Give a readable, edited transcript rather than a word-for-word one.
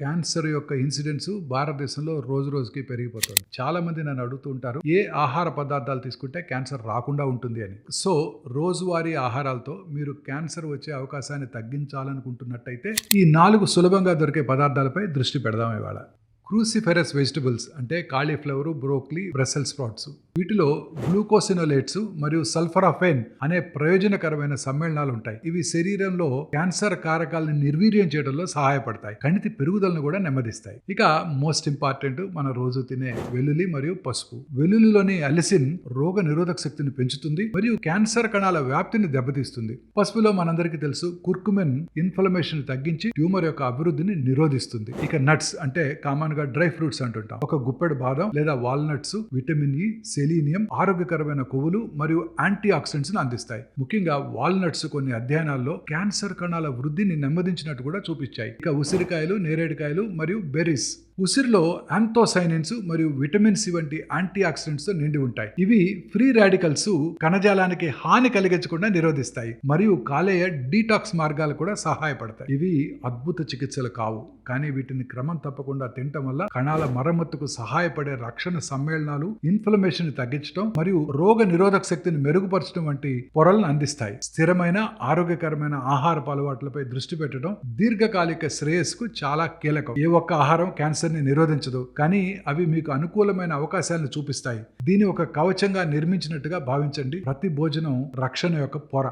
Cancer యొక్క incidence భారతదేశంలో రోజు రోజుకి పెరిగిపోతుంది. చాలా మంది నన్ను అడుగుతూ ఉంటారు, ఏ ఆహార పదార్థాలు తీసుకుంటే క్యాన్సర్ రాకుండా ఉంటుంది అని. సో రోజువారీ ఆహారాలతో మీరు క్యాన్సర్ వచ్చే అవకాశాన్ని తగ్గించాలనుకుంటున్నట్టయితే ఈ 4 సులభంగా దొరికే పదార్థాలపై దృష్టి పెడదాం ఇవాళ. క్రూసిఫెరస్ వెజిటబుల్స్ అంటే కాలీఫ్లవర్, బ్రోక్లీ, బ్రసెల్స్ స్ప్రౌట్స్. వీటిలో గ్లూకోసినోలేట్స్ మరియు సల్ఫరాఫెన్ అనే ప్రయోజనకరమైన సమ్మేళనాలు ఉంటాయి. ఇవి శరీరంలో క్యాన్సర్ కారకాలను నిర్వీర్యం చేయడంలో సహాయపడతాయి. కణితి పెరుగుదలను కూడా నెమ్మదిస్తాయి. ఇక మోస్ట్ ఇంపార్టెంట్ మన రోజు తినే వెల్లుల్లి మరియు పసుపు. వెల్లుల్లిలోని అలిసిన్ రోగ నిరోధక శక్తిని పెంచుతుంది మరియు క్యాన్సర్ కణాల వ్యాప్తిని దెబ్బతీస్తుంది. పసుపులో మనందరికీ తెలుసు కుర్కుమిన్ ఇన్ఫ్లమేషన్ తగ్గించి ట్యూమర్ యొక్క అభివృద్ధిని నిరోధిస్తుంది. ఇక నట్స్ అంటే కామన్ గా డ్రై ఫ్రూట్స్ అంటుంటాం. ఒక గుప్పెడు బాదం లేదా వాల్నట్స్ విటమిన్ ఇ, సెలీనియం, ఆరోగ్యకరమైన కొవ్వులు మరియు యాంటీ ఆక్సిడెంట్స్ అందిస్తాయి. ముఖ్యంగా వాల్నట్స్ కొన్ని అధ్యయనాల్లో క్యాన్సర్ కణాల వృద్ధిని నెమ్మదించినట్టు కూడా చూపించాయి. ఇక ఉసిరికాయలు, నేరేడుకాయలు మరియు బెర్రీస్. ఉసిరిలో యాంథోసైనిన్స్ మరియు విటమిన్ సి వంటి యాంటీ ఆక్సిడెంట్స్ తో నిండి ఉంటాయి. ఇవి ఫ్రీ రాడికల్స్ కణజాలానికి హాని కలిగించకుండా నిరోధిస్తాయి మరియు కాలేయ డీటాక్స్ మార్గాలు కూడా సహాయపడతాయి. ఇవి అద్భుత చికిత్సలు కావు, కానీ వీటిని క్రమం తప్పకుండా తినటం వల్ల కణాల మరమ్మతుకు సహాయపడే రక్షణ సమ్మేళనాలు ఇన్ఫ్లమేషన్ తగ్గించడం మరియు రోగ నిరోధక శక్తిని మెరుగుపరచడం వంటి పొరలను అందిస్తాయి. స్థిరమైన ఆరోగ్యకరమైన ఆహారపు అలవాట్లపై దృష్టి పెట్టడం దీర్ఘకాలిక శ్రేయస్కు చాలా కీలకం. ఏ ఒక్క ఆహారం క్యాన్సర్ ని నిరోధించదు, కానీ అవి మీకు అనుకూలమైన అవకాశాలను చూపిస్తాయి. దీన్ని ఒక కవచంగా నిర్మించినట్టుగా భావించండి. ప్రతి భోజనం రక్షణ యొక్క పొర.